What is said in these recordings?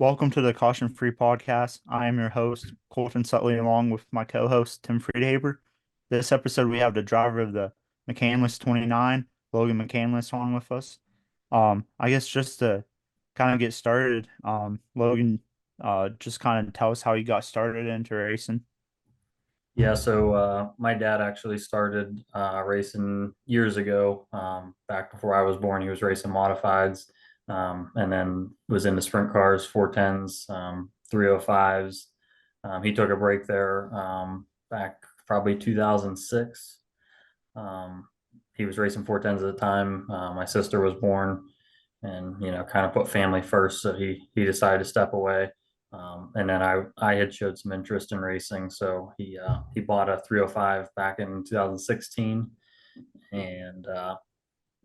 Welcome to the Caution Free Podcast. I am your host, Colton Sutley, along with my co-host, Tim Friedhaber. This episode, we have the driver of the McCandless 29, Logan McCandless, on with us. I guess just to kind of get started, Logan, just kind of tell us how you got started into racing. Yeah, so my dad actually started racing years ago. Back before I was born, he was racing modifieds, and then was into sprint cars, 410s, 305s. He took a break there back probably 2006. Um, he was racing 410s at the time. My sister was born, and kind of put family first, so he decided to step away. And then I had showed some interest in racing, so he bought a 305 back in 2016 and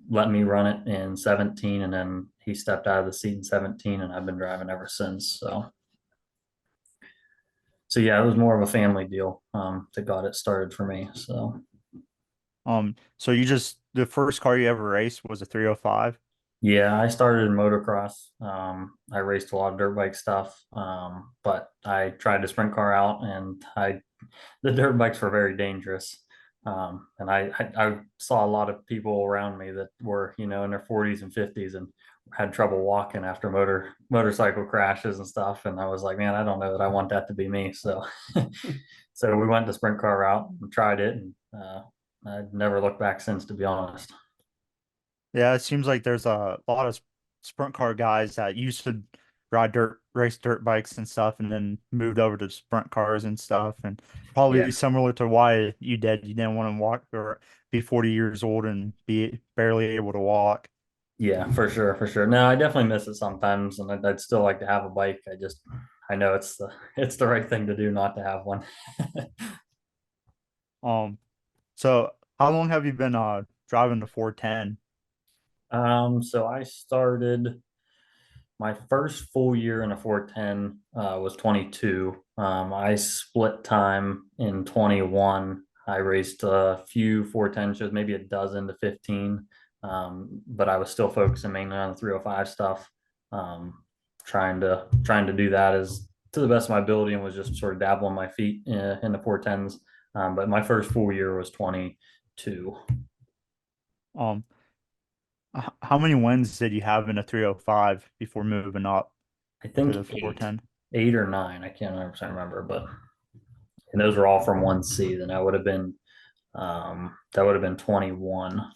let me run it in 17, and then he stepped out of the seat in 17, and I've been driving ever since. So yeah, it was more of a family deal that got it started for me. So So the first car you ever raced was a 305. yeah, I started in motocross. I raced a lot of dirt bike stuff, but I tried to sprint car out, and the dirt bikes were very dangerous. And I saw a lot of people around me that were, in their 40s and 50s and had trouble walking after motorcycle crashes and stuff. And I was like, man, I don't know that I want that to be me. So, so we went the sprint car route and tried it, and I've never looked back since, to be honest. Yeah, it seems like there's a lot of sprint car guys that used to race dirt bikes and stuff, and then moved over to sprint cars and stuff. And Yeah. probably similar to why you did. You didn't want to walk or be 40 years old and be barely able to walk. Yeah, for sure, for sure. No, I definitely miss it sometimes, and I'd still like to have a bike. I know it's the right thing to do not to have one. Um, so how long have you been driving the 410? So I started my first full year in a 410 was 22. I split time in 21. I raced a few 410 shows, maybe a dozen to 15, but I was still focusing mainly on the 305 stuff, trying to do that as to the best of my ability, and was just sort of dabbling my feet in the 410s. But my first full year was 22. Um, how many wins did you have in a 305 before moving up I to think the 410? 8 or 9. I can't 100% remember, but and those were all from one season. That would have been 21.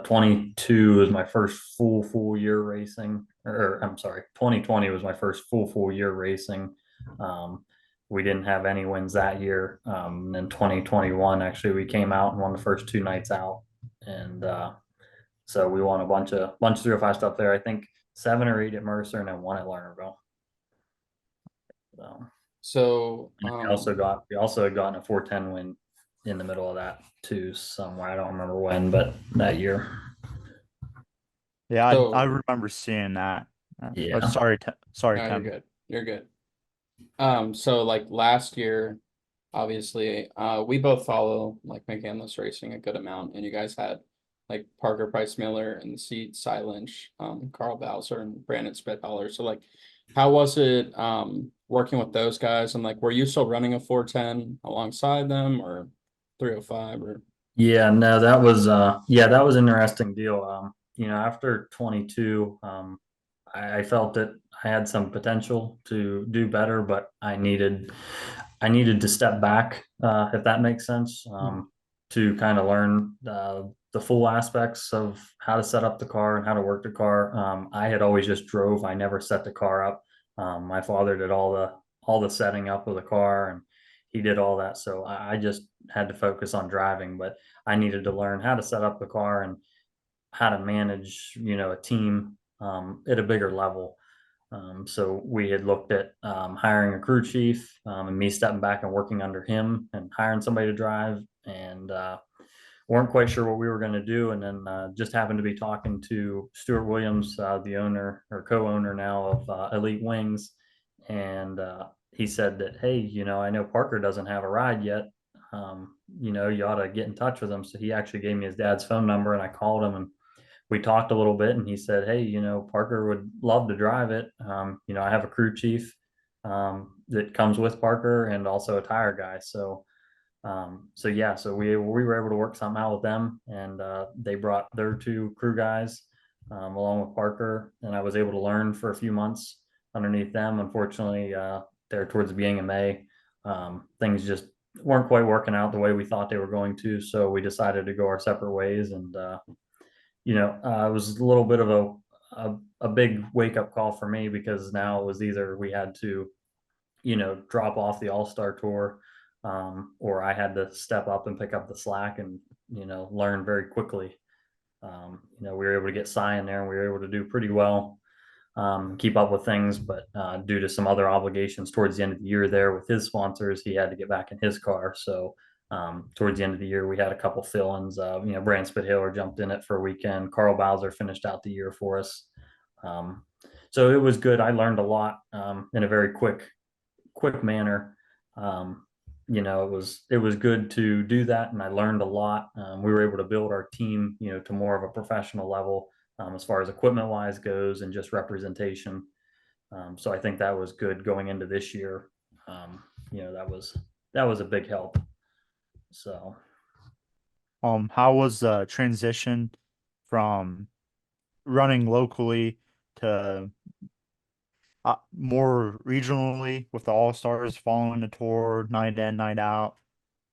22 was my first full year racing, or I'm sorry, 2020 was my first full year racing. Um, we didn't have any wins that year. And then 2021, actually, we came out and won the first 2 nights out, and so we won a bunch of 305 stuff there. I think 7 or 8 at Mercer, and then one at Lernerville. So So, we also had gotten a 410 win in the middle of that too somewhere. I don't remember when, but that year. Yeah, I so remember seeing that. But Yeah. sorry, no, you're Tim. good. You're good. So like last year, obviously, we both follow like McCandless Racing a good amount, and you guys had like Parker Price Miller in the seat, Cy Lynch, Carl Bowser, and Brandon Spitballer. So like, how was it working with those guys? And like, were you still running a 410 alongside them, or 305, or Yeah, no, that was an interesting deal. After 22, I felt that I had some potential to do better, but I needed to step back, if that makes sense, to kind of learn the full aspects of how to set up the car and how to work the car. I had always just drove. I never set the car up. My father did all the setting up of the car, and he did all that. So I just had to focus on driving, but I needed to learn how to set up the car and how to manage, a team at a bigger level. So we had looked at hiring a crew chief, and me stepping back and working under him and hiring somebody to drive, and weren't quite sure what we were going to do. And then just happened to be talking to Stuart Williams, the owner or co-owner now of Elite Wings, and he said that, hey, I know Parker doesn't have a ride yet. You ought to get in touch with him. So he actually gave me his dad's phone number, and I called him, and we talked a little bit, and he said, "Hey, Parker would love to drive it. I have a crew chief that comes with Parker and also a tire guy." So yeah, so we were able to work something out with them, and they brought their two crew guys along with Parker, and I was able to learn for a few months underneath them. Unfortunately, there towards the beginning of May, things just weren't quite working out the way we thought they were going to, so we decided to go our separate ways. And it was a little bit of a big wake up call for me, because now it was either we had to drop off the All-Star tour, or I had to step up and pick up the slack and learn very quickly. We were able to get Cy in there, and we were able to do pretty well, keep up with things. But due to some other obligations towards the end of the year there with his sponsors, he had to get back in his car. So towards the end of the year, we had a couple fill-ins. Brand Spithaler jumped in it for a weekend. Carl Bowser finished out the year for us. So it was good. I learned a lot in a very quick manner. It was good to do that, and I learned a lot. We were able to build our team, to more of a professional level, as far as equipment wise goes, and just representation. So I think that was good going into this year. That was a big help. So How was the transition from running locally to more regionally with the All Stars, following the tour night in, night out?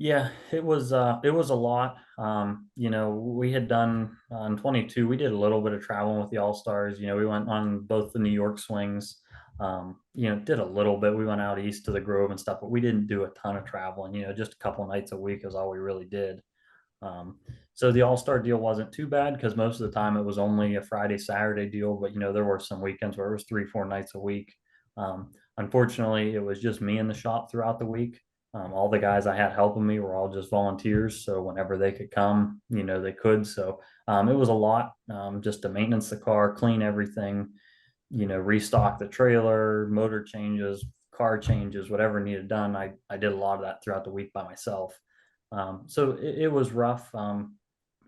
yeah, it was a lot. We had done in 22, we did a little bit of traveling with the All Stars. We went on both the New York swings. Did a little bit. We went out east to the Grove and stuff, but we didn't do a ton of traveling. Just a couple nights a week is all we really did. So the All-Star deal wasn't too bad, because most of the time it was only a Friday, Saturday deal. But there were some weekends where it was 3, 4 nights a week. Unfortunately, it was just me in the shop throughout the week. All the guys I had helping me were all just volunteers. So whenever they could come, they could. So it was a lot, just to maintenance the car, clean everything, restock the trailer, motor changes, car changes, whatever needed done. I did a lot of that throughout the week by myself. So it was rough.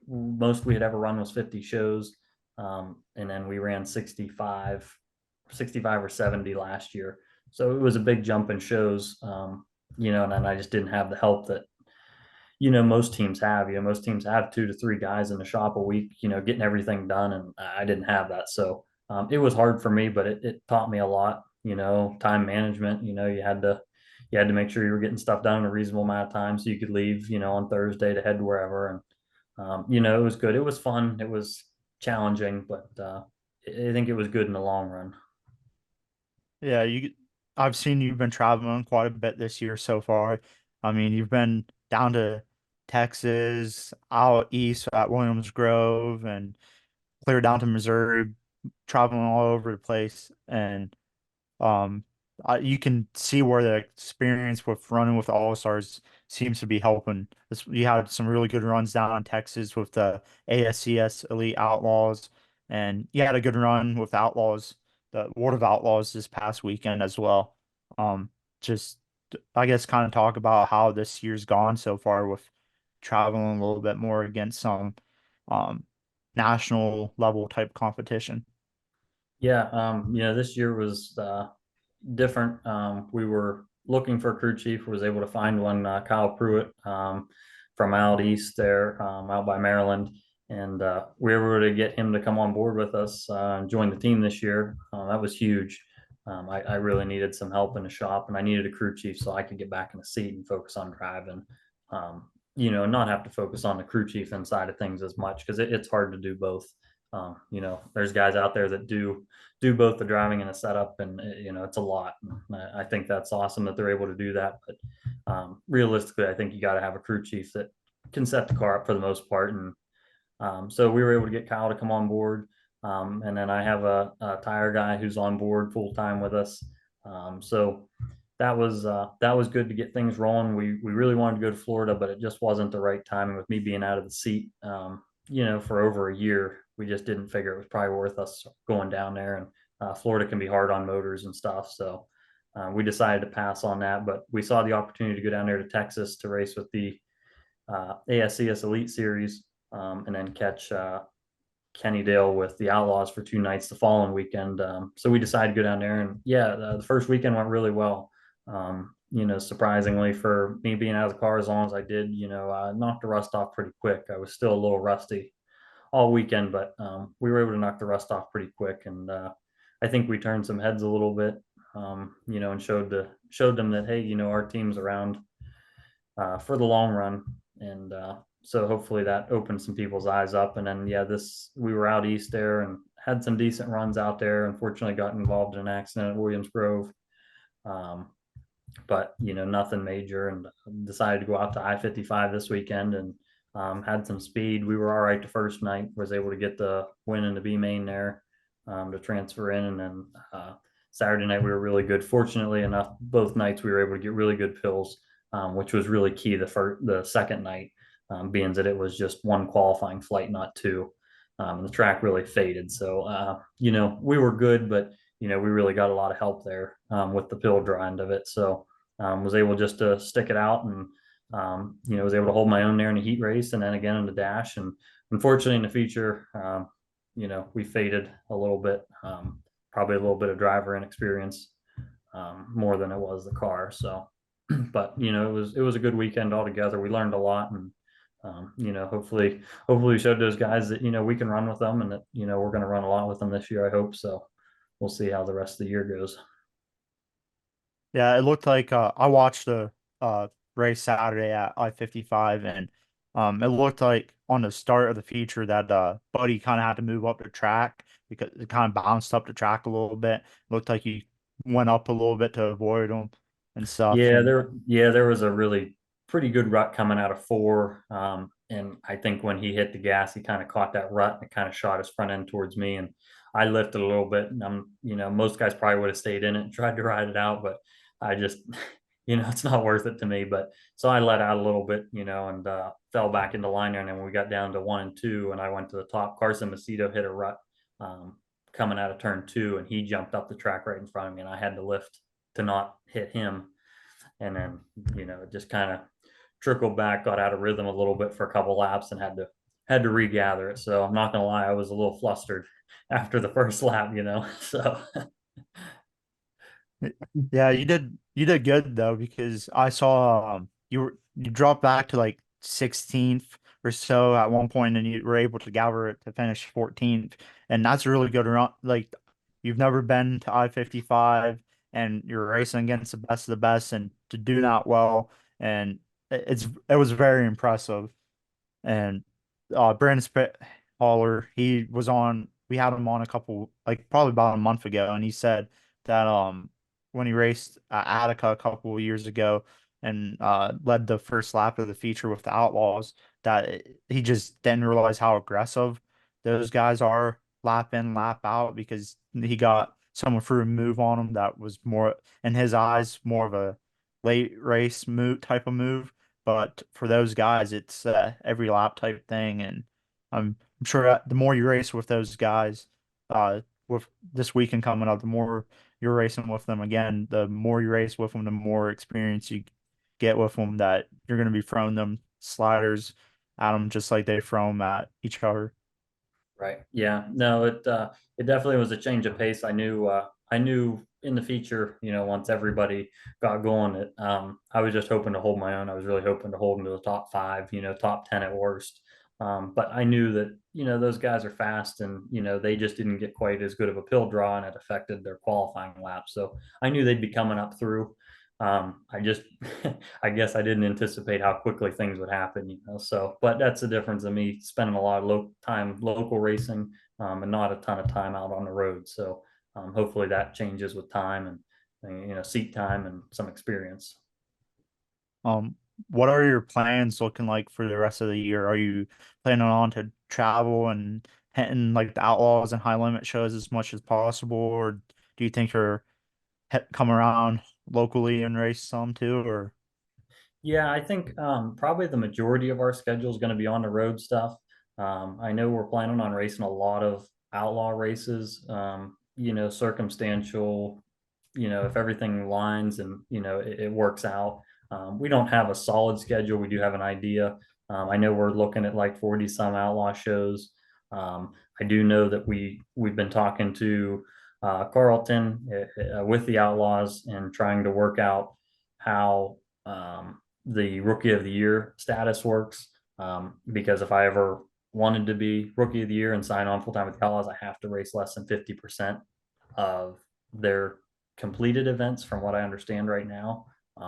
Most we had ever run was 50 shows. And then we ran 65 or 70 last year. So it was a big jump in shows. And then I just didn't have the help that, most teams have. Most teams have 2 to 3 guys in the shop a week, getting everything done. And I didn't have that. So it was hard for me, but it taught me a lot, time management. You had to make sure you were getting stuff done in a reasonable amount of time so you could leave, on Thursday to head to wherever. And, it was good. It was fun. It was challenging, but I think it was good in the long run. Yeah, I've seen you've been traveling quite a bit this year so far. I mean, you've been down to Texas, out east at Williams Grove, and clear down to Missouri, traveling all over the place. And um, you can see where the experience with running with All Stars seems to be helping. You had some really good runs down in Texas with the ASCS Elite Outlaws, and you had a good run with Outlaws, the World of Outlaws this past weekend as well. Um, just I guess kind of talk about how this year's gone so far with traveling a little bit more against some um national level type competition. Yeah. This year was different. We were looking for a crew chief, was able to find one, Kyle Pruitt, from out east there, out by Maryland. And we were able to get him to come on board with us and join the team this year. That was huge. I really needed some help in the shop, and I needed a crew chief so I could get back in the seat and focus on driving. Not have to focus on the crew chief inside of things as much, because it's hard to do both. There's guys out there that do both the driving and the setup, and it's a lot. I think that's awesome that they're able to do that. But realistically, I think you got to have a crew chief that can set the car up for the most part. And so we were able to get Kyle to come on board. And then I have a tire guy who's on board full time with us. So that was good to get things rolling. We really wanted to go to Florida, but it just wasn't the right timing with me being out of the seat. For over a year. We just didn't figure it was probably worth us going down there. And Florida can be hard on motors and stuff. So we decided to pass on that. But we saw the opportunity to go down there to Texas to race with the ASCS Elite Series, and then catch Kennydale with the Outlaws for 2 nights the following weekend. So we decided to go down there, and yeah, the first weekend went really well. Surprisingly for me being out of the car as long as I did, I knocked the rust off pretty quick. I was still a little rusty all weekend, but we were able to knock the rust off pretty quick, and I think we turned some heads a little bit, and showed them that, hey, our team's around for the long run, and so hopefully that opened some people's eyes up. And then yeah, this we were out east there and had some decent runs out there. Unfortunately, got involved in an accident at Williams Grove, um, but nothing major, and decided to go out to I-55 this weekend and had some speed. We were all right the first night, was able to get the win in the B main there to transfer in, and then Saturday night we were really good. Fortunately enough, both nights we were able to get really good pills, which was really key the second night, being that it was just one qualifying flight, not two. The track really faded. So, we were good, but, we really got a lot of help there with the pill draw end of it. So, was able just to stick it out, and, was able to hold my own there in the heat race and then again in the dash. And unfortunately, in the feature, we faded a little bit, probably a little bit of driver inexperience, more than it was the car. So, but it was a good weekend altogether. We learned a lot, and hopefully we showed those guys that we can run with them, and that we're going to run a lot with them this year. I hope so. We'll see how the rest of the year goes. Yeah, it looked like I watched the race Saturday at I-55, and it looked like on the start of the feature that Buddy kind of had to move up the track because it kind of bounced up the track a little bit. Looked like he went up a little bit to avoid him and stuff. Yeah, And there was a really pretty good rut coming out of four. And I think when he hit the gas, he kind of caught that rut and it kind of shot his front end towards me. And I lifted a little bit, and most guys probably would have stayed in it and tried to ride it out, but I just, it's not worth it to me. But so I let out a little bit, and fell back into line there. And then when we got down to 1 and 2, and I went to the top, Carson Macedo hit a rut um, coming out of turn 2, and he jumped up the track right in front of me, and I had to lift to not hit him. And then it just kind of trickled back, got out of rhythm a little bit for a couple laps, and had to regather it. So I'm not gonna lie, I was a little flustered after the first lap. So yeah, you did good though, because I saw you dropped back to like 16th or so at one point, and you were able to gather it to finish 14th, and that's a really good run. Like, you've never been to I-55, and you're racing against the best of the best, and to do that well, and it was very impressive. And Brandon Spithaler, he was on. We had him on a couple, like probably about a month ago, and he said that when he raced Attica a couple of years ago and led the first lap of the feature with the Outlaws, that he just didn't realize how aggressive those guys are lap in, lap out, because he got someone threw a move on him that was more, in his eyes, more of a late race move type of move. But for those guys, it's every lap type thing, and I'm sure the more you race with those guys, with this weekend coming up, the more you're racing with them again, the more you race with them, the more experience you get with them. That you're going to be throwing them sliders at them just like they throw them at each other. right, yeah, no, it definitely was a change of pace. I knew in the feature, once everybody got going, I was just hoping to hold my own. I was really hoping to hold into the top five, top 10 at worst. But I knew that those guys are fast, and they just didn't get quite as good of a pill draw, and it affected their qualifying lap. So I knew they'd be coming up through. I just I guess I didn't anticipate how quickly things would happen. So, but that's the difference of me spending a lot of time local racing, and not a ton of time out on the road. So hopefully that changes with time, and seat time and some experience. Um, what are your plans looking like for the rest of the year? Are you planning on to travel and hitting like the Outlaws and high limit shows as much as possible, or do you think you're come around locally and race some too? Or Yeah, I think probably the majority of our schedule is going to be on the road stuff. I know we're planning on racing a lot of outlaw races, circumstantial, if everything lines and, it works out. We don't have a solid schedule. We do have an idea. I know we're looking at like 40 some outlaw shows. I do know that we've been talking to Carlton with the Outlaws and trying to work out how the Rookie of the Year status works. Because if I ever wanted to be Rookie of the Year and sign on full time with the Outlaws, I have to race less than 50% of their completed events, from what I understand right now.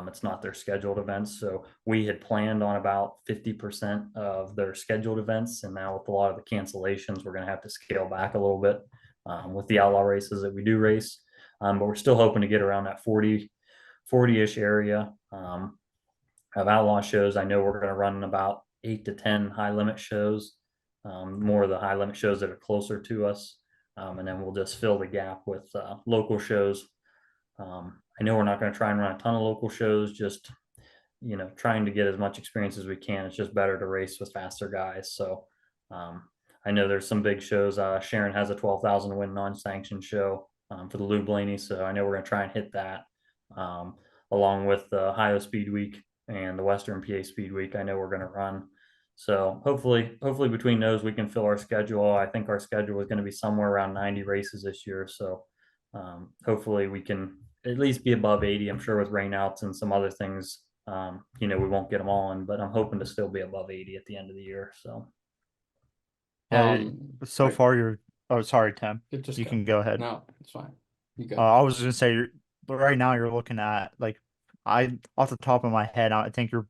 It's not their scheduled events. So we had planned on about 50% of their scheduled events. And now with a lot of the cancellations, we're going to have to scale back a little bit with the outlaw races that we do race. But we're still hoping to get around that 40-ish area of outlaw shows. I know we're going to run about 8 to 10 high limit shows, more of the high limit shows that are closer to us. And then we'll just fill the gap with local shows. I know we're not going to try and run a ton of local shows, just trying to get as much experience as we can. It's just better to race with faster guys. So I know there's some big shows. Sharon has a 12,000 win non-sanctioned show for the Lou Blaney, so I know we're going to try and hit that along with the Ohio Speed Week and the Western PA Speed Week. I know we're going to run. So hopefully between those we can fill our schedule. I think our schedule is going to be somewhere around 90 races this year. So hopefully we can at least be above 80. I'm sure with rainouts and some other things, we won't get them all in, but I'm hoping to still be above 80 at the end of the year. So Yeah, so Right. far you're. Oh, sorry, Tim. Just You go. can go ahead. No, it's fine. You go. I was gonna say, right now you're looking at like, I off the top of my head, I think you're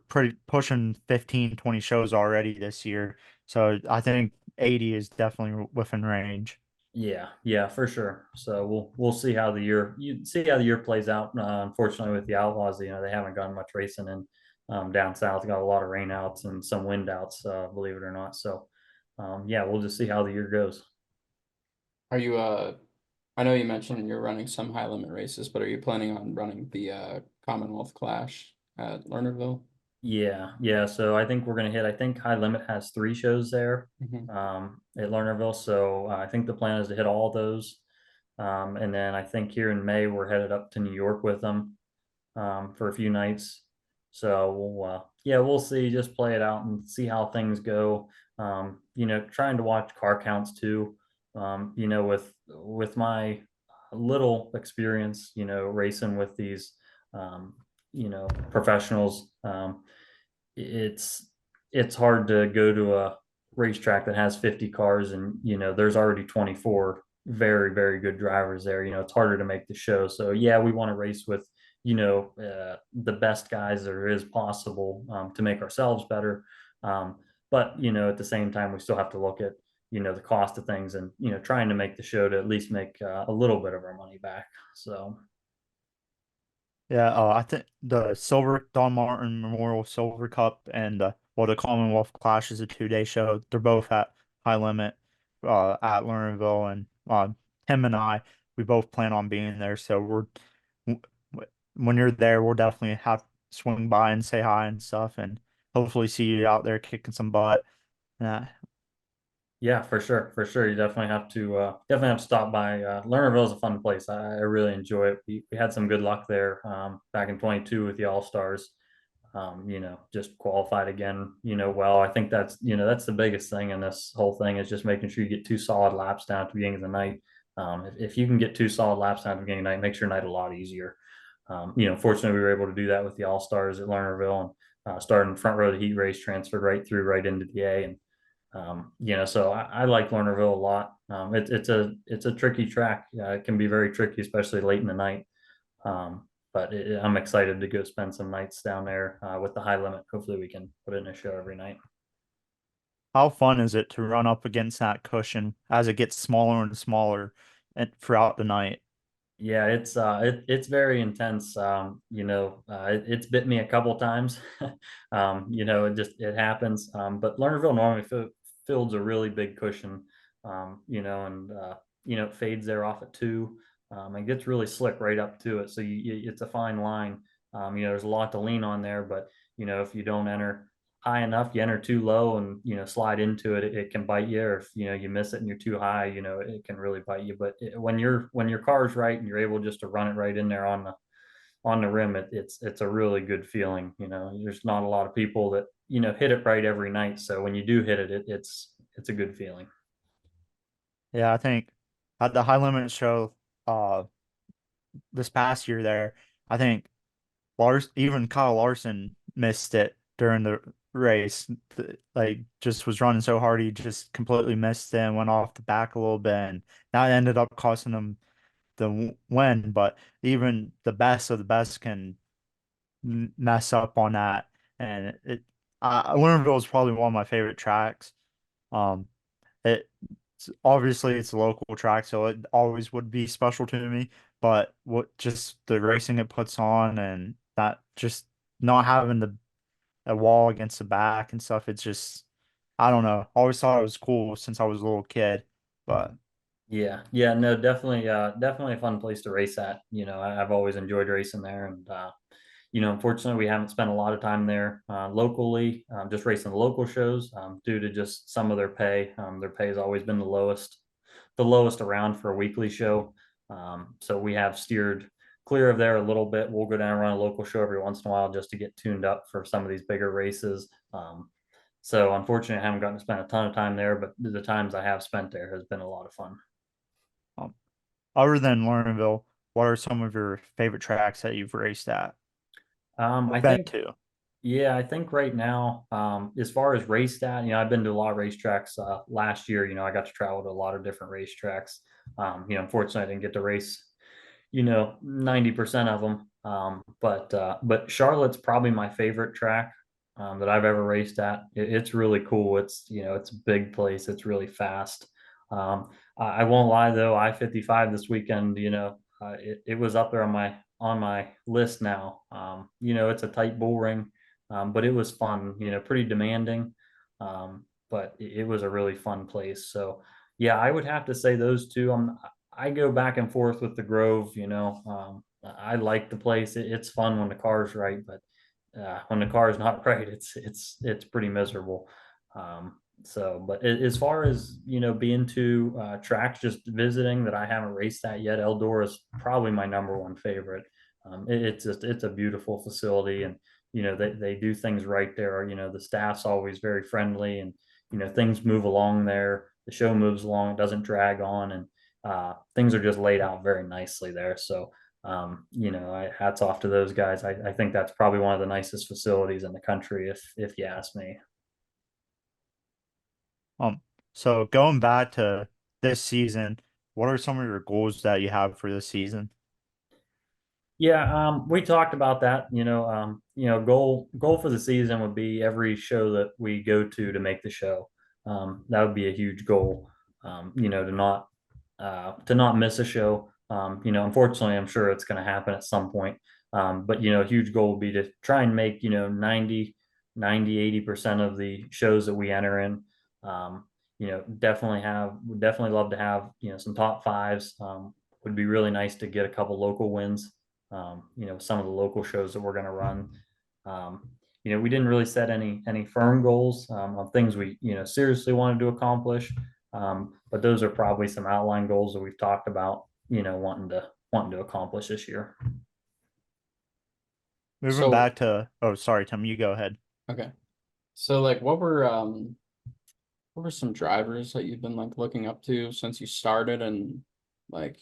pretty pushing 15, 20 shows already this year. So I think 80 is definitely within range. yeah, for sure. So we'll see how the year plays out. Unfortunately, with the Outlaws, they haven't gotten much racing in down south. Got a lot of rainouts and some wind outs, believe it or not. So yeah, we'll just see how the year goes. Are you I know you mentioned you're running some high limit races, but are you planning on running the Commonwealth Clash at Lernerville? Yeah. So I think we're gonna hit. I think High Limit has 3 shows there Mhm. at Lernerville. So I think the plan is to hit all those. And then I think here in May we're headed up to New York with them for a few nights. So we'll see. Just play it out and see how things go. Trying to watch car counts too. With my little experience, racing with these, professionals. It's it's hard to go to a racetrack that has 50 cars and there's already 24 very very good drivers there. It's harder to make the show. So yeah, we want to race with the best guys there is possible to make ourselves better. But at the same time we still have to look at the cost of things and trying to make the show to at least make a little bit of our money back. So Yeah, I think the Silver Don Martin Memorial Silver Cup and the Commonwealth Clash is a 2-day show. They're both at high limit at Lernerville, and Tim and we both plan on being there. So w- when you're there, we'll definitely have to swing by and say hi and stuff, and hopefully see you out there kicking some butt. Yeah, yeah, for sure, for sure. You definitely have to stop by. Lernerville is a fun place. I really enjoy it. We had some good luck there back in 22 with the All Stars. Just qualified again. Well, I think that's the biggest thing in this whole thing is just making sure you get 2 solid laps down at the beginning of the night. If you can get 2 solid laps down at the beginning of the night, it makes your night a lot easier. Fortunately, we were able to do that with the All Stars at Lernerville and starting front row of the heat race, transferred right into the A, and so I like Lernerville a lot. It's a tricky track. It can be very tricky, especially late in the night. But I'm excited to go spend some nights down there with the high limit. Hopefully, we can put in a show every night. how fun is it to run up against that cushion as it gets smaller and smaller and throughout the night? Yeah, it's very intense. It's bit me a couple times. It happens. But Lernerville normally fields a really big cushion. And it fades there off at 2. And gets really slick right up to it. So it's a fine line. There's a lot to lean on there, but if you don't enter high enough, you enter too low and slide into it, it can bite you. Or if you miss it and you're too high, it can really bite you. But when your car's right and you're able just to run it right in there on the rim, it's a really good feeling. There's not a lot of people that hit it right every night. So when you do hit it, it's a good feeling. Yeah, I think at the high limit show uh this past year there, I think even Kyle Larson missed it during the race. Like just was running so hard he just completely missed it and went off the back a little bit, and that ended up costing him the win. But even the best of the best can mess up on that, and Lernerville is probably one of my favorite tracks. Um, obviously it's a local track, so it always would be special to me. But what just the racing it puts on, and that just not having the a wall against the back and stuff, it's just I don't know. I always thought it was cool since I was a little kid. But Yeah, yeah, no, definitely, definitely a fun place to race at. I've always enjoyed racing there, and unfortunately, we haven't spent a lot of time there locally, just racing the local shows due to just some of their pay. Their pay has always been the lowest around for a weekly show. So we have steered clear of there a little bit. We'll go down and run a local show every once in a while just to get tuned up for some of these bigger races. So unfortunately, I haven't gotten to spend a ton of time there, but the times I have spent there has been a lot of fun. um, other than Lernerville, what are some of your favorite tracks that you've raced at or I been think to? Yeah, I think right now, as far as race stat, I've been to a lot of racetracks. Last year, I got to travel to a lot of different racetracks. Unfortunately, I didn't get to race, 90% of them. But Charlotte's probably my favorite track that I've ever raced at. It's really cool. It's a big place. It's really fast. I won't lie though, I-55 this weekend, it was up there on my list now. It's a tight bull ring, but it was fun. Pretty demanding, but it was a really fun place. So yeah, I would have to say those two. I go back and forth with the Grove. I like the place. It's fun when the car's right, but when the car is not right, it's pretty miserable. But as far as being to tracks, just visiting that I haven't raced at yet, Eldora is probably my number one favorite. It's a beautiful facility, and they do things right there. The staff's always very friendly, and things move along there. The show moves along, it doesn't drag on, and things are just laid out very nicely there. So hats off to those guys. I think that's probably one of the nicest facilities in the country, if you ask me. Um, so going back to this season, what are some of your goals that you have for this season? Yeah, we talked about that. Goal for the season would be every show that we go to make the show. That would be a huge goal. To not miss a show. Unfortunately, I'm sure it's going to happen at some point. But a huge goal would be to try and make 80% of the shows that we enter in. Would definitely love to have some top fives. Would be really nice to get a couple local wins. Some of the local shows that we're going to run. We didn't really set any firm goals of things we seriously wanted to accomplish. But those are probably some outline goals that we've talked about, wanting to accomplish this year. Moving So, back to, oh, sorry, Tim, you go ahead. okay. So like what were some drivers that you've been like looking up to since you started, and like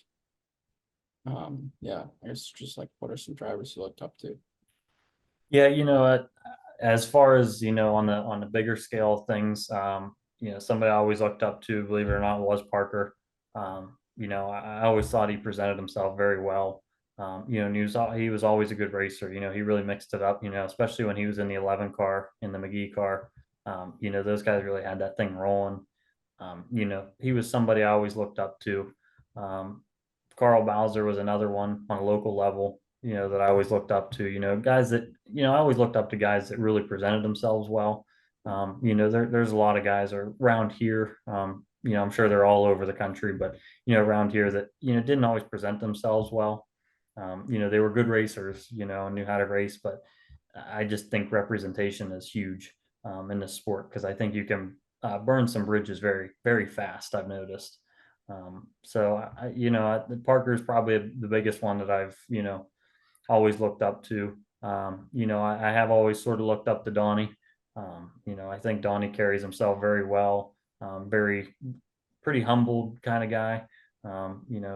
yeah, I guess just like what are some drivers you looked up to? Yeah, as far as on the bigger scale of things, somebody I always looked up to, believe it or not, was Parker. I always thought he presented himself very well. And he was always a good racer. He really mixed it up. Especially when he was in the 11 car in the McGee car. Those guys really had that thing rolling. He was somebody I always looked up to. Carl Bowser was another one on a local level, that I always looked up to, guys that, I always looked up to guys that really presented themselves well. There's a lot of guys around here, I'm sure they're all over the country, but, around here that, didn't always present themselves well. They were good racers, knew how to race, but I just think representation is huge in this sport because I think you can burn some bridges very, very fast. I've noticed. Parker is probably the biggest one that I've, always looked up to. I have always sort of looked up to Donnie. I think Donnie carries himself very well. very pretty humbled kind of guy.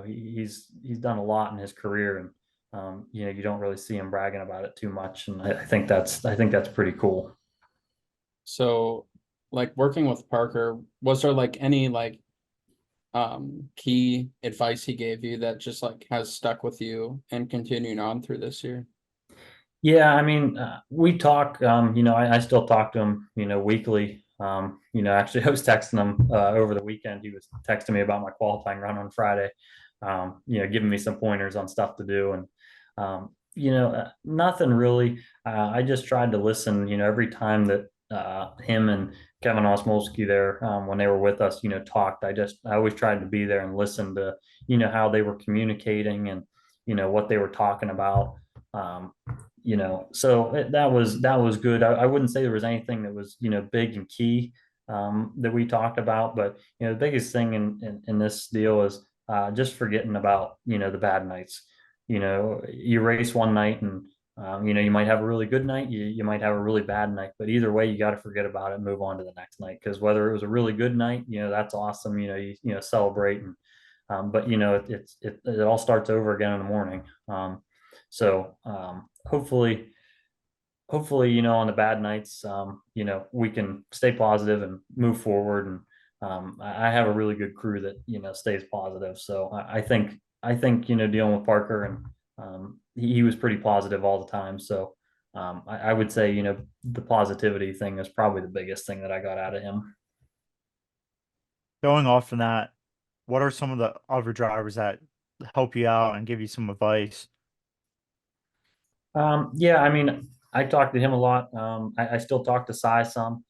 He's done a lot in his career, and you don't really see him bragging about it too much. And I think that's pretty cool. So, like working with Parker, was there like any like key advice he gave you that just like has stuck with you and continuing on through this year? Yeah, I mean, we talk. I still talk to him, weekly. Actually, I was texting him over the weekend. He was texting me about my qualifying run on Friday. Giving me some pointers on stuff to do, and nothing really. I just tried to listen. Every time that him and Kevin Osmolsky there, when they were with us, talked. I always tried to be there and listen to how they were communicating and what they were talking about. Um, that was good. I wouldn't say there was anything that was big and key that we talked about, but the biggest thing in this deal is just forgetting about the bad nights. You race one night and you might have a really good night, you might have a really bad night, but either way, you got to forget about it and move on to the next night. Because whether it was a really good night, that's awesome. You celebrate, and but it all starts over again in the morning. Hopefully, on the bad nights, we can stay positive and move forward. And I have a really good crew that stays positive. So I think dealing with Parker, and he was pretty positive all the time. So I would say the positivity thing is probably the biggest thing that I got out of him. Going off from that, what are some of the other drivers that help you out and give you some advice? Yeah, I mean, I talk to him a lot. I still talk to Cy some.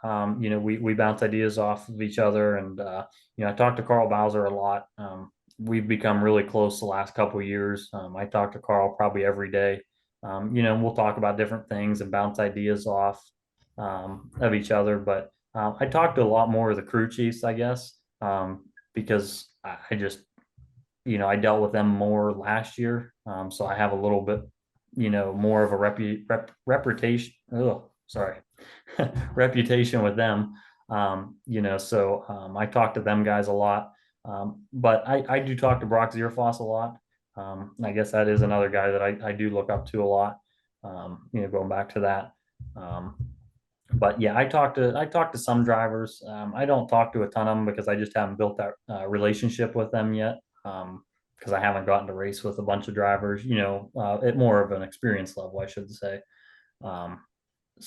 We bounce ideas off of each other, and I talk to Carl Bowser a lot. We've become really close the last couple of years. I talk to Carl probably every day. We'll talk about different things and bounce ideas off of each other. But I talk to a lot more of the crew chiefs, I guess, because I just I dealt with them more last year. So I have a little bit, more of a reputation. Oh, sorry, reputation with them. I talk to them guys a lot. But I do talk to Brock Zierfoss a lot. I guess that is another guy that I do look up to a lot. Going back to that. But yeah, I talk to some drivers. I don't talk to a ton of them because I just haven't built that relationship with them yet. Because I haven't gotten to race with a bunch of drivers, at more of an experience level, I should say. Um,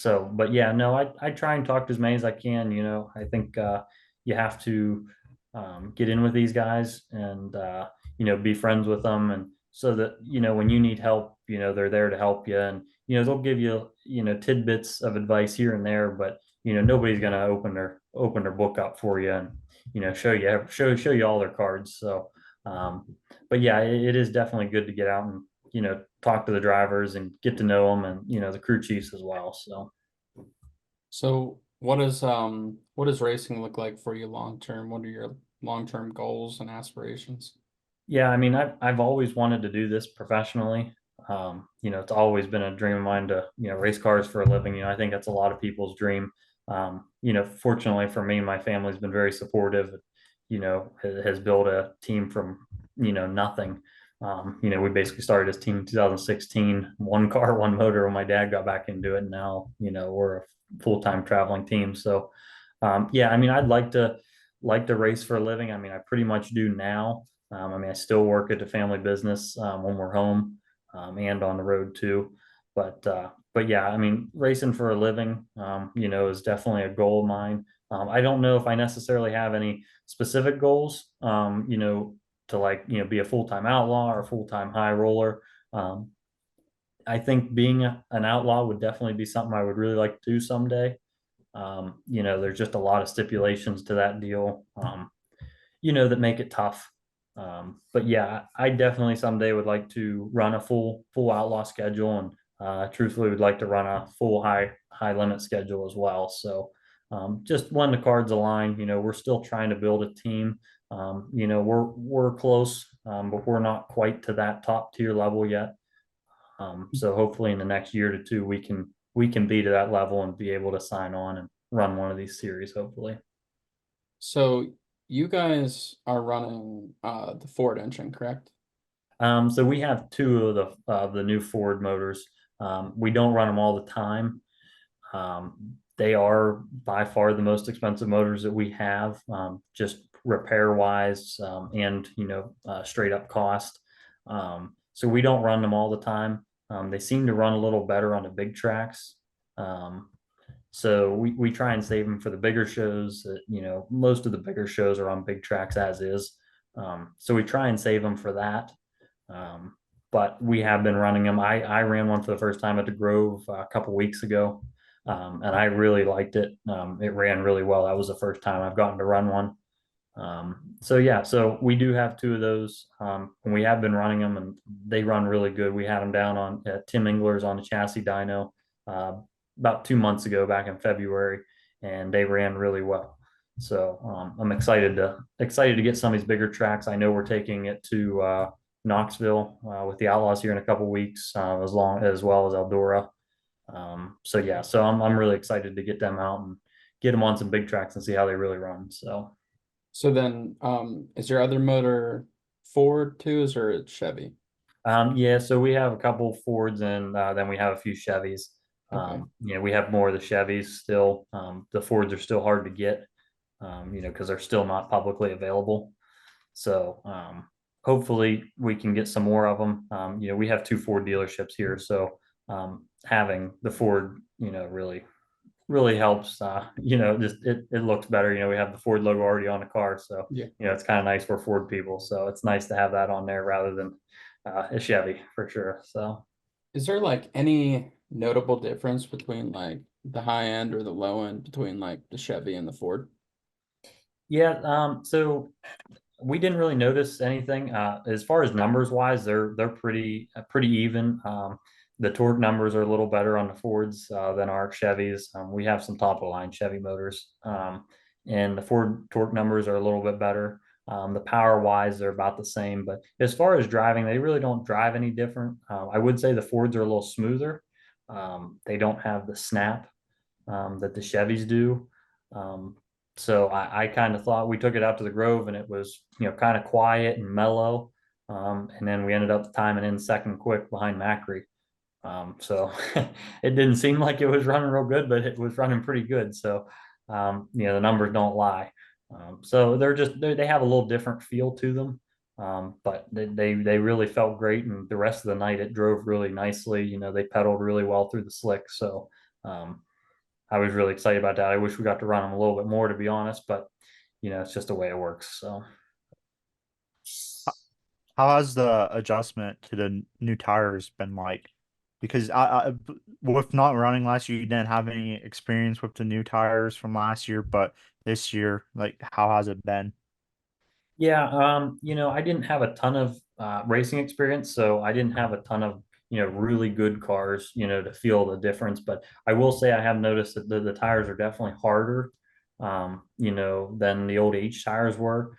but yeah, no, I try and talk to as many as I can. I think you have to get in with these guys and be friends with them, and so that when you need help, they're there to help you, and they'll give you tidbits of advice here and there, but nobody's gonna open their book up for you and show you all their cards. So, but yeah, it is definitely good to get out and talk to the drivers and get to know them, and the crew chiefs as well. So what does racing look like for you long term? What are your long term goals and aspirations? Yeah, I mean, I've always wanted to do this professionally. It's always been a dream of mine to race cars for a living. I think that's a lot of people's dream. Fortunately for me, my family's been very supportive. Has built a team from nothing. We basically started this team in 2016, one car, one motor. When my dad got back into it, and now we're a full-time traveling team. So, yeah, I mean, I'd like to race for a living. I mean, I pretty much do now. I mean, I still work at the family business when we're home, and on the road too. But yeah, I mean, racing for a living, is definitely a goal of mine. I don't know if I necessarily have any specific goals, to like, be a full-time outlaw or a full-time high roller. Um, I think being an outlaw would definitely be something I would really like to do someday. There's just a lot of stipulations to that deal, that make it tough. But yeah, I definitely someday would like to run a full outlaw schedule, and truthfully would like to run a full high limit schedule as well. So just when the cards align, we're still trying to build a team. We're close, but we're not quite to that top tier level yet. So hopefully in the next year to two, we can be to that level and be able to sign on and run one of these series, hopefully. So you guys are running the Ford engine, correct? So we have two of the new Ford motors. We don't run them all the time. They are by far the most expensive motors that we have, just repair wise, and straight up cost. So we don't run them all the time. They seem to run a little better on the big tracks. Um, so we try and save them for the bigger shows. Most of the bigger shows are on big tracks as is. So we try and save them for that. Um, but we have been running them. I ran one for the first time at the Grove a couple weeks ago, and I really liked it. It ran really well. That was the first time I've gotten to run one. So yeah, so we do have two of those, and we have been running them, and they run really good. We had them down on Tim Engler's on the chassis dyno uh, about 2 months ago, back in February, and they ran really well. So I'm excited to get some of these bigger tracks. I know we're taking it to Knoxville with the Outlaws here in a couple weeks, as well as Eldora. So yeah, so I'm really excited to get them out and get them on some big tracks and see how they really run. So. So then, is your other motor Ford too, or it's Chevy? Yeah, so we have a couple Fords and then we have a few Chevys. Okay. We have more of the Chevys still. The Fords are still hard to get, because they're still not publicly available. So hopefully we can get some more of them. We have two Ford dealerships here, so having the Ford, really helps. Just it looks better. We have the Ford logo already on the car, so Yeah. it's kind of nice for Ford people. So it's nice to have that on there rather than a Chevy for sure. So Is there like any notable difference between like the high end or the low end between like the Chevy and the Ford? yeah, so we didn't really notice anything as far as numbers wise. They're pretty even. The torque numbers are a little better on the Fords than our Chevys. We have some top of the line Chevy motors, and the Ford torque numbers are a little bit better. The power wise, they're about the same, but as far as driving, they really don't drive any different. I would say the Fords are a little smoother. They don't have the snap that the Chevys do. Um, so I kind of thought we took it out to the Grove and it was, kind of quiet and mellow. And then we ended up timing in second quick behind Macri. So it didn't seem like it was running real good, but it was running pretty good. So, the numbers don't lie. So they have a little different feel to them. But they really felt great. And the rest of the night it drove really nicely. They pedaled really well through the slick. So, um, I was really excited about that. I wish we got to run them a little bit more, to be honest, but it's just the way it works. So How has the adjustment to the new tires been like? Because with not running last year, you didn't have any experience with the new tires from last year, but this year, like, how has it been? yeah, I didn't have a ton of racing experience, so I didn't have a ton of really good cars, to feel the difference. But I will say I have noticed that the tires are definitely harder, than the old H tires were.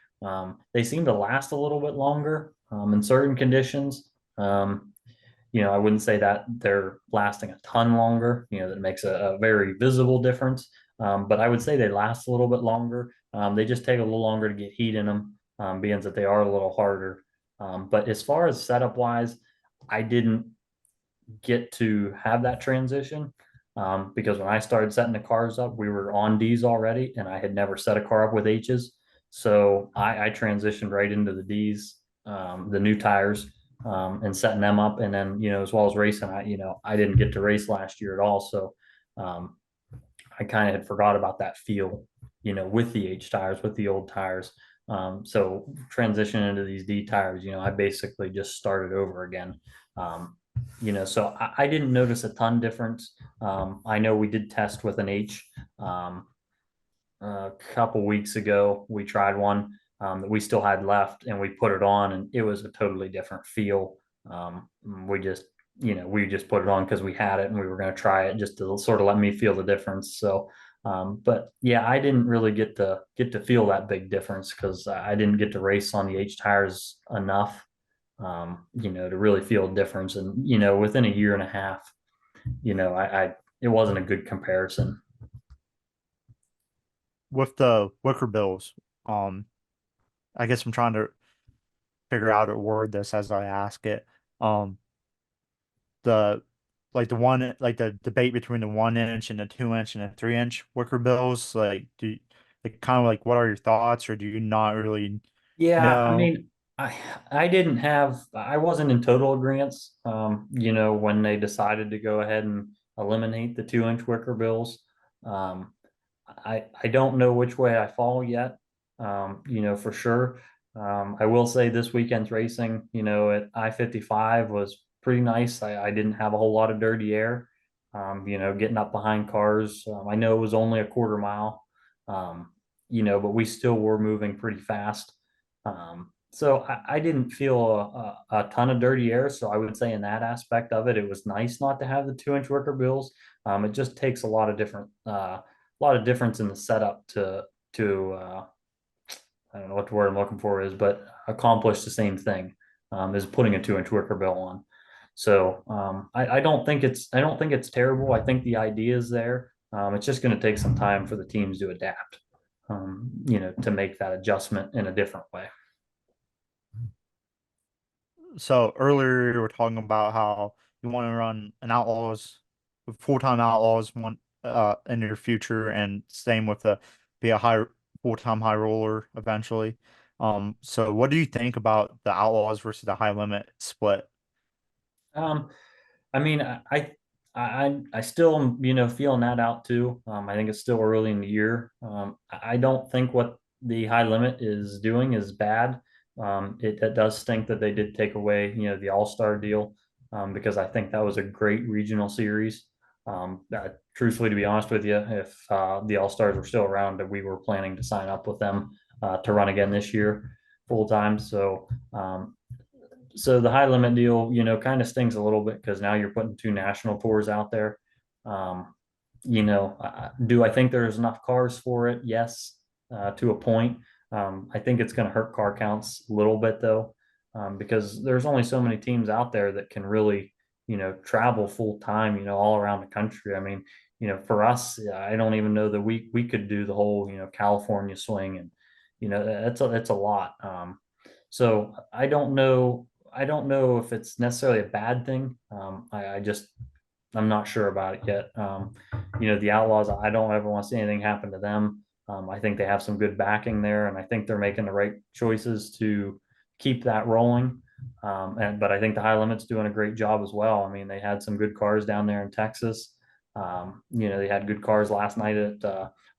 They seem to last a little bit longer in certain conditions. I wouldn't say that they're lasting a ton longer, that makes a very visible difference. But I would say they last a little bit longer. They just take a little longer to get heat in them, being that they are a little harder. But as far as setup wise, I didn't get to have that transition because when I started setting the cars up, we were on D's already, and I had never set a car up with H's. So I transitioned right into the D's, the new tires, and setting them up. And then, as well as racing, I didn't get to race last year at all. So um, I kind of had forgot about that feel, with the H tires, with the old tires. So transition into these D tires, I basically just started over again. So I didn't notice a ton difference. I know we did test with an H a couple weeks ago. We tried one that we still had left, and we put it on, and it was a totally different feel. We just put it on because we had it and we were going to try it just to sort of let me feel the difference. So, but yeah, I didn't really get to feel that big difference because I didn't get to race on the H tires enough, to really feel a difference. And within a year and a half, I it wasn't a good comparison. with the Wicker Bills, um, I guess I'm trying to figure out or word this as I ask it. Um, the the one like the debate between the 1 inch and the 2 inch and the 3 inch Wicker Bills, like like kind of like what are your thoughts, or do you not really Yeah, I know? mean, I I wasn't in total agreement, when they decided to go ahead and eliminate the 2 inch wicker bills. Um, I don't know which way I fall yet, for sure. I will say this weekend's racing, at I-55 was pretty nice. I didn't have a whole lot of dirty air, getting up behind cars. I know it was only a quarter mile, um, but we still were moving pretty fast. So I didn't feel a ton of dirty air. So I would say in that aspect of it, it was nice not to have the 2 inch wicker bills. It just takes a lot of difference in the setup to I don't know what the word I'm looking for is, but accomplish the same thing as putting a 2 inch wicker bill on. So I don't think it's terrible. I think the idea is there. It's just going to take some time for the teams to adapt, to make that adjustment in a different way. So earlier you were talking about how you want to run an Outlaws, full-time Outlaws one in your future, and same with the be a high full-time high roller eventually. So what do you think about the Outlaws versus the high limit split? Um, I mean, I still am, feeling that out too. I think it's still early in the year. I don't think what the high limit is doing is bad. It does stink that they did take away, the All-Star deal, because I think that was a great regional series. Truthfully, to be honest with you, if the All-Stars were still around, that we were planning to sign up with them to run again this year full time. So the high limit deal, kind of stings a little bit because now you're putting two national tours out there. Um, do I think there's enough cars for it? Yes, to a point. I think it's going to hurt car counts a little bit though, because there's only so many teams out there that can really, travel full time, all around the country. I mean, for us, I don't even know that we could do the whole, California swing, and that's a lot. So I don't know if it's necessarily a bad thing. I'm not sure about it yet. The Outlaws, I don't ever want to see anything happen to them. I think they have some good backing there, and I think they're making the right choices to keep that rolling. But I think the High Limit's doing a great job as well. I mean, they had some good cars down there in Texas. They had good cars last night at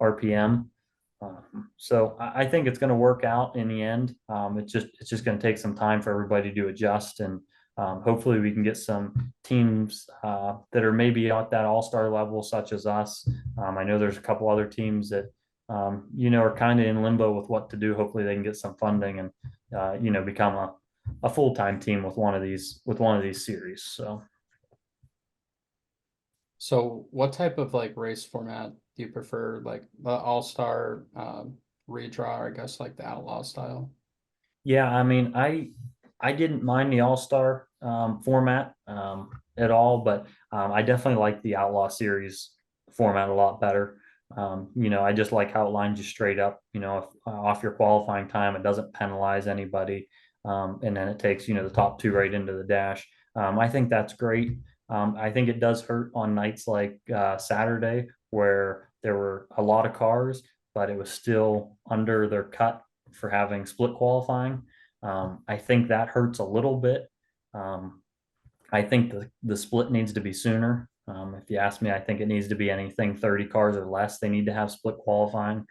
RPM. So I think it's going to work out in the end. It's just going to take some time for everybody to adjust, and hopefully we can get some teams that are maybe at that all-star level, such as us. I know there's a couple other teams that are kind of in limbo with what to do. Hopefully they can get some funding and become a full-time team with one of these series. So what type of like race format do you prefer? Like the all-star redraw, I guess like the outlaw style? Yeah, I mean, I didn't mind the All Star format at all, but I definitely like the Outlaw Series format a lot better. I just like how it lines you straight up. If, off your qualifying time, it doesn't penalize anybody, and then it takes the top two right into the dash. I think that's great. I think it does hurt on nights like Saturday where there were a lot of cars, but it was still under their cut for having split qualifying. I think that hurts a little bit. Um, I think the split needs to be sooner. If you ask me, I think it needs to be anything 30 cars or less. They need to have split qualifying,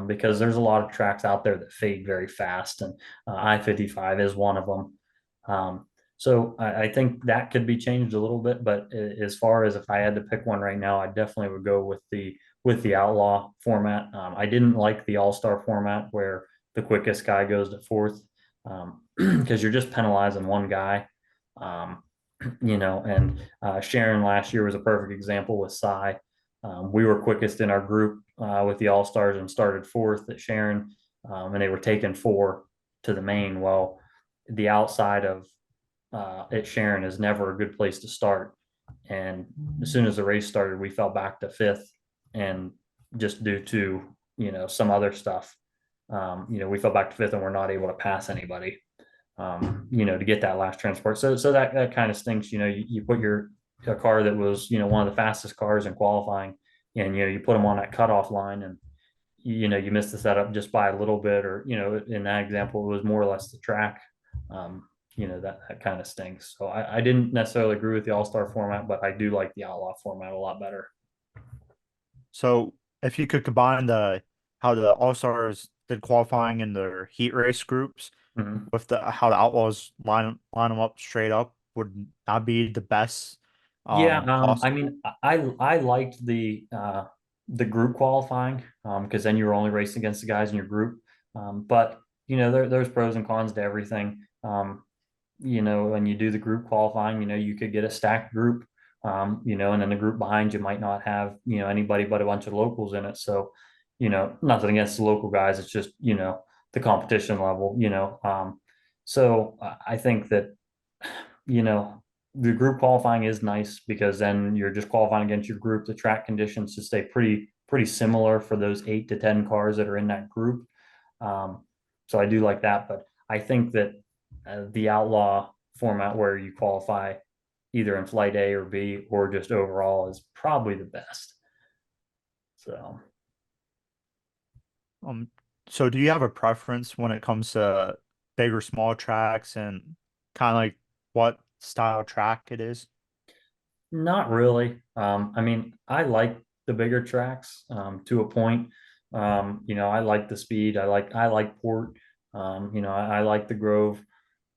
because there's a lot of tracks out there that fade very fast, and I-55 is one of them. So I think that could be changed a little bit, but as far as if I had to pick one right now, I definitely would go with the outlaw format. I didn't like the all-star format where the quickest guy goes to fourth, because you're just penalizing one guy. Um, and Sharon last year was a perfect example with Cy. We were quickest in our group with the All Stars and started fourth at Sharon, and they were taking four to the main. Well, the outside of at Sharon is never a good place to start. And as soon as the race started, we fell back to fifth, and just due to some other stuff. We fell back to fifth and we're not able to pass anybody, to get that last transport. So that kind of stinks. You put a car that was, one of the fastest cars in qualifying, and, you put them on that cutoff line, and, you missed the setup just by a little bit, or, in that example, it was more or less the track. That kind of stinks. So I didn't necessarily agree with the all-star format, but I do like the outlaw format a lot better. So if you could combine how the All-Stars did qualifying in their heat race groups Mhm. with the how the Outlaws line them up straight up, would that be the best Yeah, I possible? mean, I liked the group qualifying, because then you were only racing against the guys in your group. But there's pros and cons to everything. When you do the group qualifying, you could get a stacked group, and then the group behind you might not have, anybody but a bunch of locals in it. So, nothing against the local guys. It's just, the competition level. So I think that, you know, the group qualifying is nice because then you're just qualifying against your group. The track conditions to stay pretty similar for those 8 to 10 cars that are in that group. So I do like that, but I think that the outlaw format where you qualify either in flight A or B or just overall is probably the best. So Um, so do you have a preference when it comes to big or small tracks and kind of like what style track it is? not really. I mean, I like the bigger tracks, to a point. I like the speed. I like Port. I like the Grove.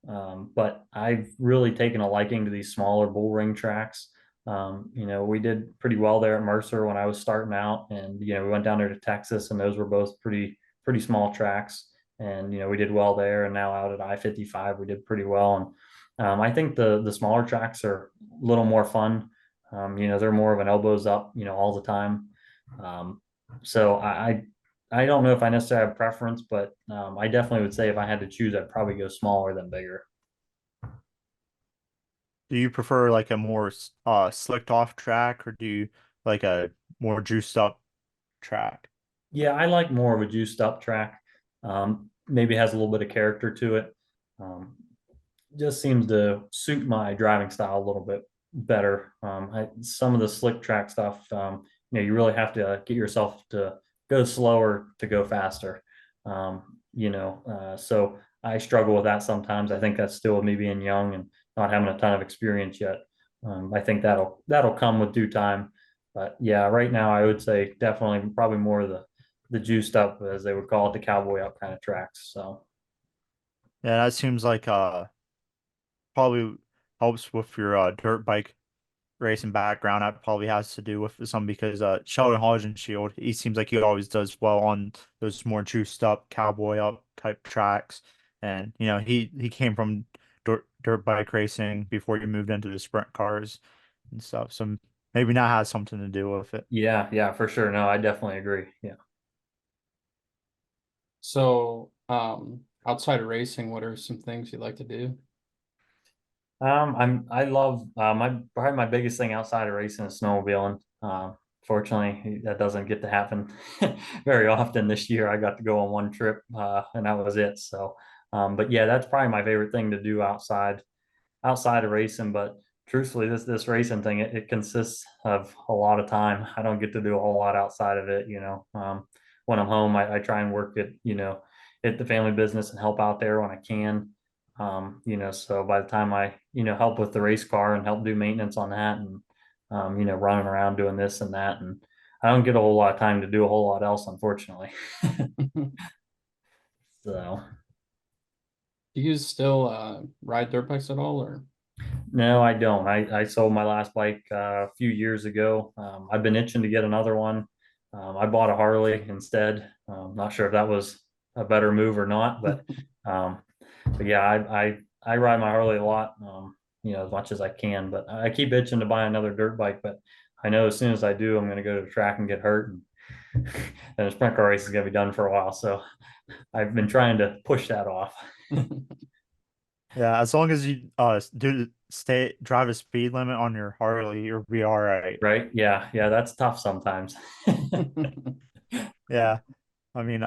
But I've really taken a liking to these smaller bull ring tracks. We did pretty well there at Mercer when I was starting out, and we went down there to Texas, and those were both pretty small tracks. And we did well there, and now out at I-55 we did pretty well. And I think the smaller tracks are a little more fun. They're more of an elbows up, all the time. Um, so I don't know if I necessarily have a preference, but I definitely would say if I had to choose, I'd probably go smaller than bigger. Do you prefer like a more slicked off track, or do you like a more juiced up track? Yeah, I like more of a juiced up track. Maybe has a little bit of character to it. Um, just seems to suit my driving style a little bit better. Some of the slick track stuff, you really have to get yourself to go slower to go faster. So I struggle with that sometimes. I think that's still me being young and not having a ton of experience yet. I think that'll come with due time. But yeah, right now I would say definitely probably more of the juiced up, as they would call it, the cowboy up kind of tracks. So Yeah, that seems like probably helps with your dirt bike racing background. That probably has to do with some because Sheldon Hodgenshield, he seems like he always does well on those more juiced up cowboy up type tracks. And he came from dirt bike racing before he moved into the sprint cars and stuff. So maybe that has something to do with it. yeah, for sure. No, I definitely agree. Yeah. So, outside of racing, what are some things you like to do? I love my probably my biggest thing outside of racing is snowmobiling. Fortunately, that doesn't get to happen very often. This year, I got to go on one trip, and that was it. So, but yeah, that's probably my favorite thing to do outside of racing. But truthfully, this racing thing, it consists of a lot of time. I don't get to do a whole lot outside of it. When I'm home, I try and work at the family business and help out there when I can. So by the time I, help with the race car and help do maintenance on that, and running around doing this and that, and I don't get a whole lot of time to do a whole lot else, unfortunately. So Do you still ride dirt bikes at all, or? no, I don't. I sold my last bike a few years ago. I've been itching to get another one. I bought a Harley instead. Not sure if that was a better move or not, um, but yeah, I ride my Harley a lot. As much as I can. But I keep itching to buy another dirt bike. But I know as soon as I do, I'm going to go to the track and get hurt, and then the sprint car race is going to be done for a while. So I've been trying to push that off. Yeah, as long as you do stay drive a speed limit on your Harley, you'll be all right. Right? Yeah, that's tough sometimes. Yeah. I mean,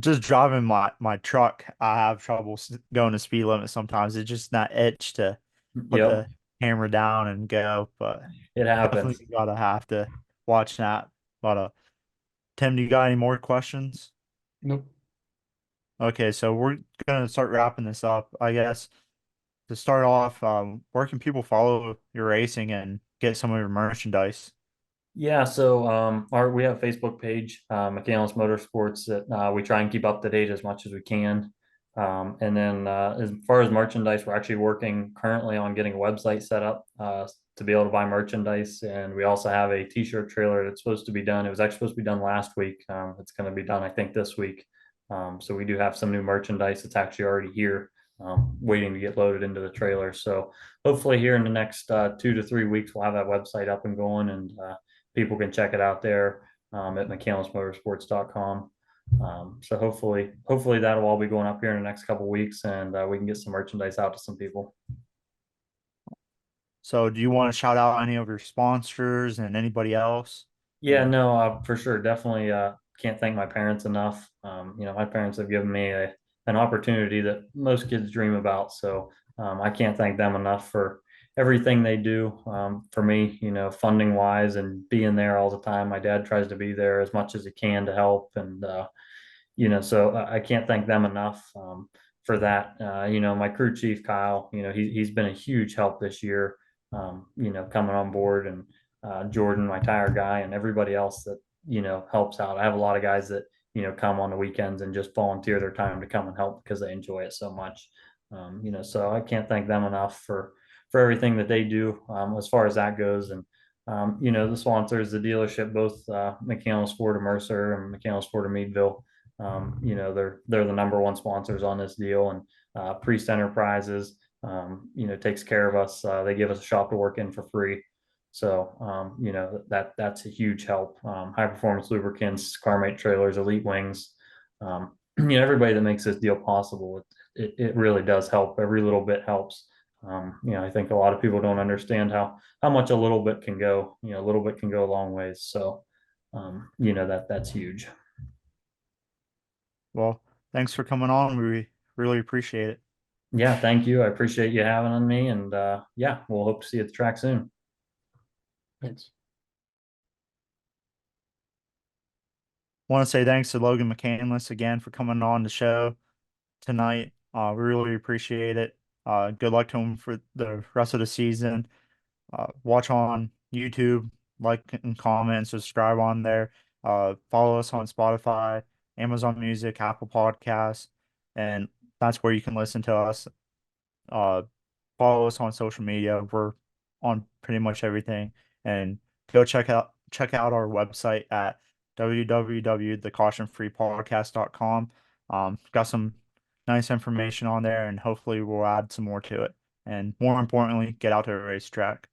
just driving my truck, I have trouble going the speed limit sometimes. It's just that itch to put Yep, the camera down and go, but it happens. definitely gotta have to watch that. But Tim, do you got any more questions? Nope. Okay, so we're gonna start wrapping this up. I guess to start off, where can people follow your racing and get some of your merchandise? Yeah, so we have a Facebook page, McCandless Motorsports, that we try and keep up to date as much as we can. And then as far as merchandise, we're actually working currently on getting a website set up to be able to buy merchandise. And we also have a t-shirt trailer that's supposed to be done. It was actually supposed to be done last week. It's going to be done, I think, this week. So we do have some new merchandise that's actually already here, waiting to get loaded into the trailer. So hopefully here in the next 2 to 3 weeks, we'll have that website up and going, and people can check it out there at mccandlessmotorsports.com. So hopefully that'll all be going up here in the next couple weeks, and we can get some merchandise out to some people. So do you want to shout out any of your sponsors and anybody else? Yeah, no, for sure. Definitely can't thank my parents enough. My parents have given me an opportunity that most kids dream about. So I can't thank them enough for everything they do for me, funding wise and being there all the time. My dad tries to be there as much as he can to help. And so I can't thank them enough for that. My crew chief, Kyle, he's been a huge help this year, coming on board, and Jordan, my tire guy, and everybody else that, helps out. I have a lot of guys that, come on the weekends and just volunteer their time to come and help because they enjoy it so much. So I can't thank them enough for everything that they do as far as that goes. And the sponsors, the dealership, both McCandless Ford of Mercer and McCandless Ford of Meadville. They're the number one sponsors on this deal, and Priest Enterprises, takes care of us. They give us a shop to work in for free. So, that's a huge help. High Performance Lubricants, Carmate Trailers, Elite Wings, everybody that makes this deal possible. It really does help. Every little bit helps. I think a lot of people don't understand how much a little bit can go. A little bit can go a long ways. So, that's huge. Well, thanks for coming on. We really appreciate it. Yeah, thank you. I appreciate you having on me, and yeah, we'll hope to see you at the track soon. Thanks. Want to say thanks to Logan McCandless again for coming on the show tonight. We really appreciate it. Good luck to him for the rest of the season. Watch on YouTube, like and comment, subscribe on there. Follow us on Spotify, Amazon Music, Apple Podcasts, and that's where you can listen to us. Uh, Follow us on social media. We're on pretty much everything, and go check out our website at www.thecautionfreepodcast.com. Got some nice information on there, and hopefully we'll add some more to it. And more importantly, get out to a racetrack.